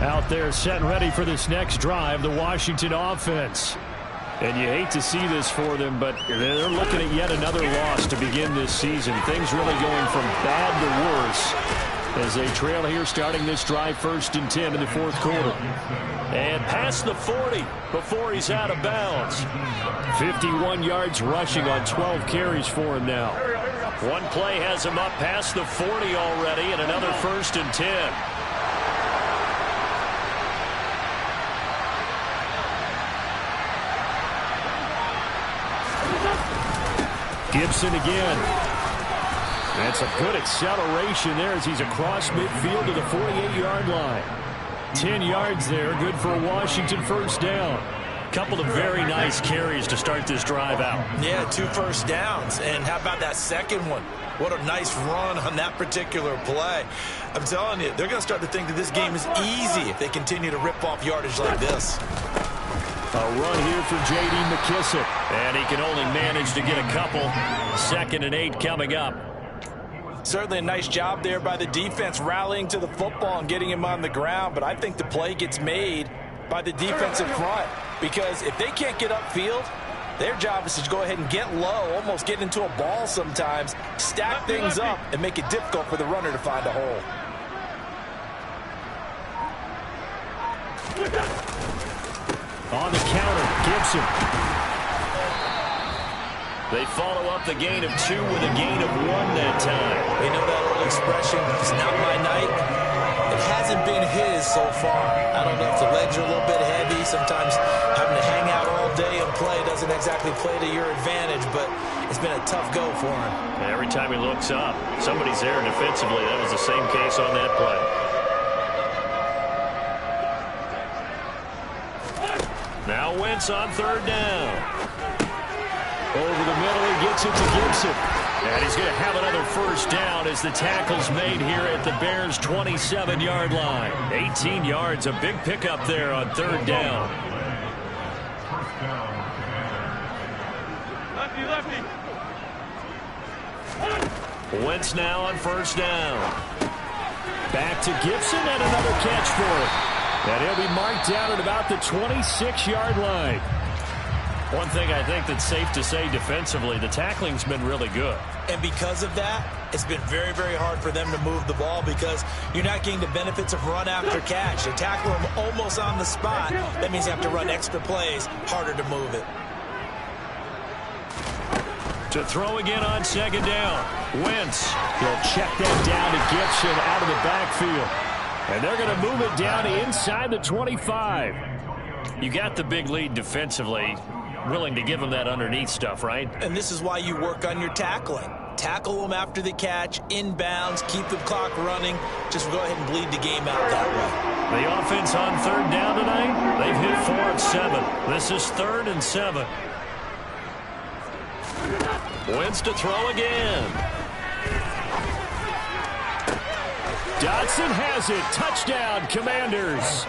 Out there set and ready for this next drive, the Washington offense. And you hate to see this for them, but they're looking at yet another loss to begin this season. Things really going from bad to worse as they trail here starting this drive 1st and 10 in the 4th quarter. And past the 40 before he's out of bounds. 51 yards rushing on 12 carries for him now. One play has him up past the 40 already, and another 1st and 10. Gibson again. That's a good acceleration there as he's across midfield to the 48-yard line. 10 yards there, good for a Washington first down. Couple of very nice carries to start this drive out. Yeah, 2 first downs. And how about that second one? What a nice run on that particular play. I'm telling you, they're going to start to think that this game is easy if they continue to rip off yardage like this. A run here for J.D. McKissick. And he can only manage to get a couple. 2nd and 8 coming up. Certainly a nice job there by the defense rallying to the football and getting him on the ground. But I think the play gets made by the defensive front. Because if they can't get upfield, their job is to go ahead and get low, almost get into a ball sometimes, stack things up, and make it difficult for the runner to find a hole. On the counter, Gibson. They follow up the gain of 2 with a gain of 1 that time. You know that old expression, it's not my night. It hasn't been his so far. I don't know if the legs are a little bit heavy. Sometimes having to hang out all day and play doesn't exactly play to your advantage, but it's been a tough go for him. Every time he looks up, somebody's there defensively. That was the same case on that play. Now Wentz on 3rd down. Over the middle, he gets it to Gibson. And he's going to have another first down as the tackle's made here at the Bears' 27-yard line. 18 yards, a big pickup there on 3rd down. Wentz now on 1st down. Back to Gibson and another catch for him. And he'll be marked down at about the 26-yard line. One thing I think that's safe to say defensively, the tackling's been really good. And because of that, it's been very, very hard for them to move the ball because you're not getting the benefits of run after catch. They tackle them almost on the spot. That means you have to run extra plays, harder to move it. To throw again on second down. Wentz. He'll check that down to Gibson out of the backfield. And they're going to move it down inside the 25. You got the big lead defensively. Willing to give them that underneath stuff, right? And this is why you work on your tackling. Tackle them after the catch, inbounds, keep the clock running. Just go ahead and bleed the game out that way. The offense on third down tonight, they've hit 4 of 7. This is 3rd and 7. Wentz to throw again. Dotson has it. Touchdown, Commanders.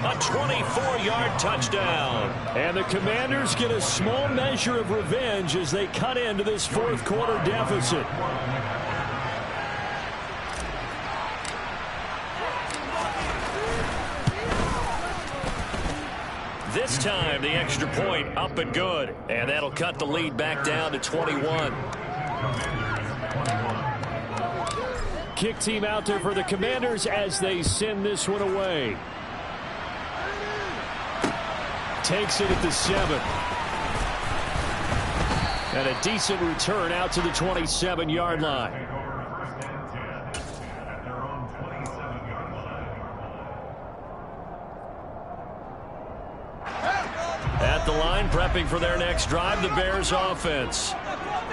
A 24-yard touchdown. And the Commanders get a small measure of revenge as they cut into this fourth quarter deficit. This time, the extra point up and good. And that'll cut the lead back down to 21. Kick team out there for the Commanders as they send this one away. Takes it at the 7. And a decent return out to the 27-yard line. At the line, prepping for their next drive, the Bears offense.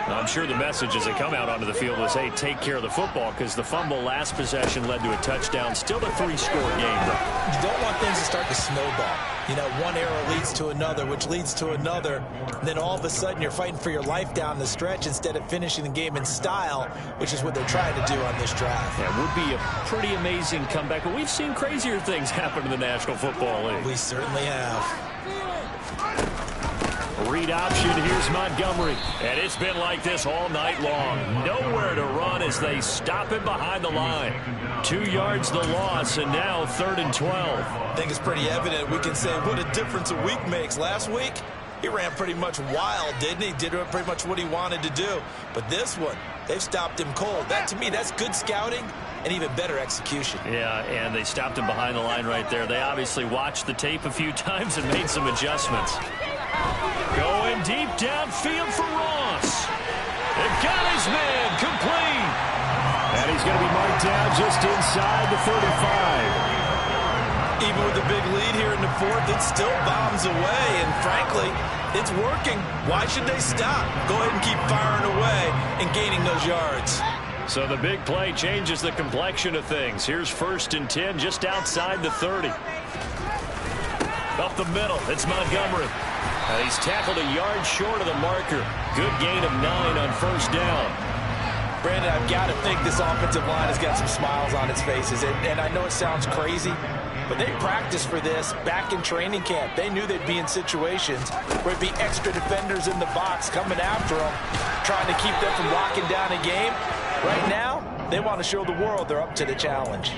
I'm sure the message as they come out onto the field was, hey, take care of the football, because the fumble last possession led to a touchdown. Still a 3-score game, though. You don't want things to start to snowball. You know, one error leads to another, which leads to another. And then all of a sudden you're fighting for your life down the stretch instead of finishing the game in style, which is what they're trying to do on this drive. Yeah, it would be a pretty amazing comeback. But we've seen crazier things happen in the National Football League. We certainly have. Read option, here's Montgomery. And it's been like this all night long. Nowhere to run as they stop him behind the line. 2 yards the loss, and now 3rd and 12. I think it's pretty evident. We can say what a difference a week makes. Last week, he ran pretty much wild, didn't he? Did pretty much what he wanted to do. But this one, they've stopped him cold. That, to me, that's good scouting and even better execution. Yeah, and they stopped him behind the line right there. They obviously watched the tape a few times and made some adjustments. Going deep downfield for Ross. They've got his man complete. And he's going to be marked down just inside the 35. Even with the big lead here in the fourth, it still bombs away. And frankly, it's working. Why should they stop? Go ahead and keep firing away and gaining those yards. So the big play changes the complexion of things. Here's 1st and 10 just outside the 30. Up the middle, it's Montgomery. And he's tackled a yard short of the marker. Good gain of 9 on 1st down. Brandon, I've got to think this offensive line has got some smiles on its faces. And I know it sounds crazy, but they practiced for this back in training camp. They knew they'd be in situations where it'd be extra defenders in the box coming after them, trying to keep them from locking down a game. Right now, they want to show the world they're up to the challenge.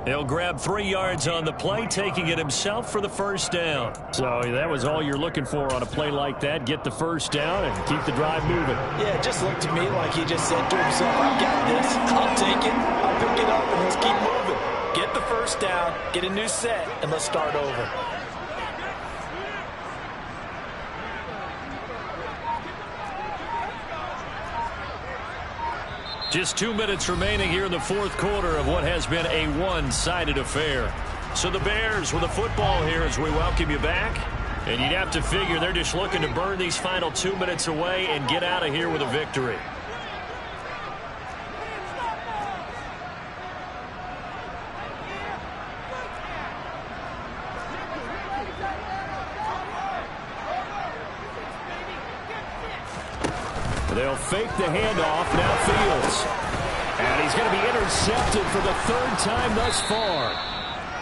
He'll grab 3 yards on the play, taking it himself for the 1st down. So that was all you're looking for on a play like that. Get the 1st down and keep the drive moving. Yeah, it just looked to me like he just said to himself, I've got this. I'll take it. I'll pick it up, and let's keep moving. Get the 1st down, get a new set, and let's start over. Just 2 minutes remaining here in the fourth quarter of what has been a one-sided affair. So the Bears with the football here as we welcome you back. And you'd have to figure they're just looking to burn these final 2 minutes away and get out of here with a victory. They'll fake the handoff. Now Fields. And he's going to be intercepted for the 3rd time thus far.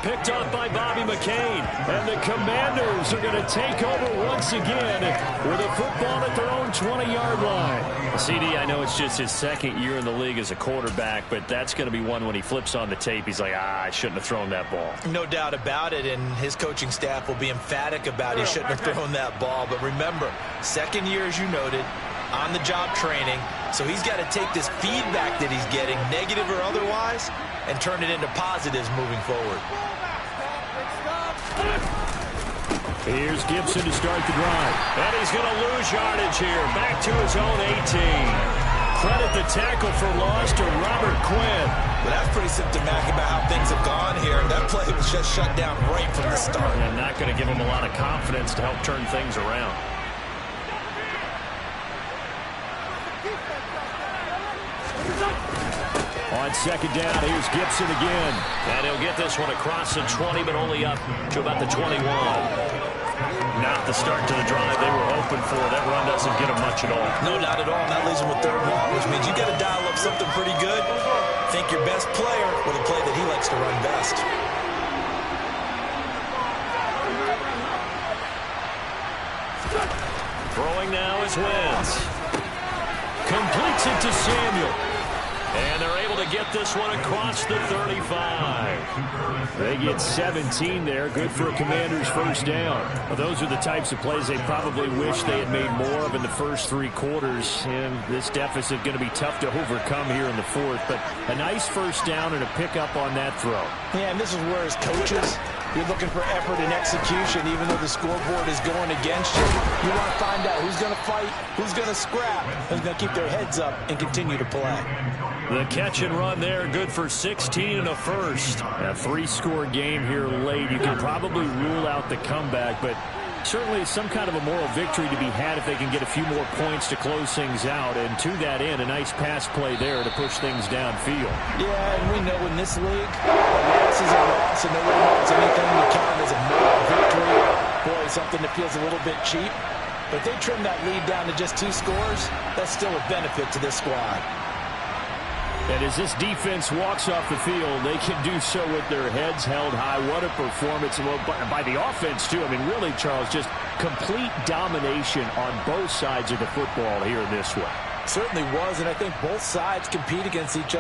picked off by Bobby McCain. And the Commanders are going to take over once again with a football at their own 20-yard line. CD, I know it's just his second year in the league as a quarterback, but that's going to be one when he flips on the tape. He's like, I shouldn't have thrown that ball. No doubt about it, and his coaching staff will be emphatic about he shouldn't have thrown that ball. But remember, second year, as you noted, on-the-job training, so he's got to take this feedback that he's getting, negative or otherwise, and turn it into positives moving forward. Here's Gibson to start the drive. And he's going to lose yardage here. Back to his own 18. Credit the tackle for loss to Robert Quinn. But that's pretty symptomatic about how things have gone here. That play was just shut down right from the start. And not going to give him a lot of confidence to help turn things around. On second down, here's Gibson again. And he'll get this one across the 20, but only up to about the 21. Not the start to the drive they were hoping for. That run doesn't get them much at all. No, not at all. That leaves them with third and long, which means you got to dial up something pretty good. Think your best player with a play that he likes to run best. Throwing now is Wentz. Completes it to Samuel. And they're able to get this one across the 35. They get 17 there. Good for a Commander's first down. Well, those are the types of plays they probably wish they had made more of in the first three quarters. And this deficit going to be tough to overcome here in the fourth. But a nice first down and a pickup on that throw. Yeah, and this is where as coaches, you're looking for effort and execution, even though the scoreboard is going against you. You want to find out who's going to fight, who's going to scrap, who's going to keep their heads up and continue to play. The catch and run there, good for 16 and a first. A three-score game here late. You can probably rule out the comeback, but certainly some kind of a moral victory to be had if they can get a few more points to close things out. And to that end, a nice pass play there to push things downfield. Yeah, and we know in this league, a loss is a loss, and no one wants anything to count as a moral victory. Boy, something that feels a little bit cheap. But they trim that lead down to just 2 scores. That's still a benefit to this squad. And as this defense walks off the field, they can do so with their heads held high. What a performance. Well, by the offense, too. I mean, really, Charles, just complete domination on both sides of the football here in this one. Certainly was, and I think both sides compete against each other.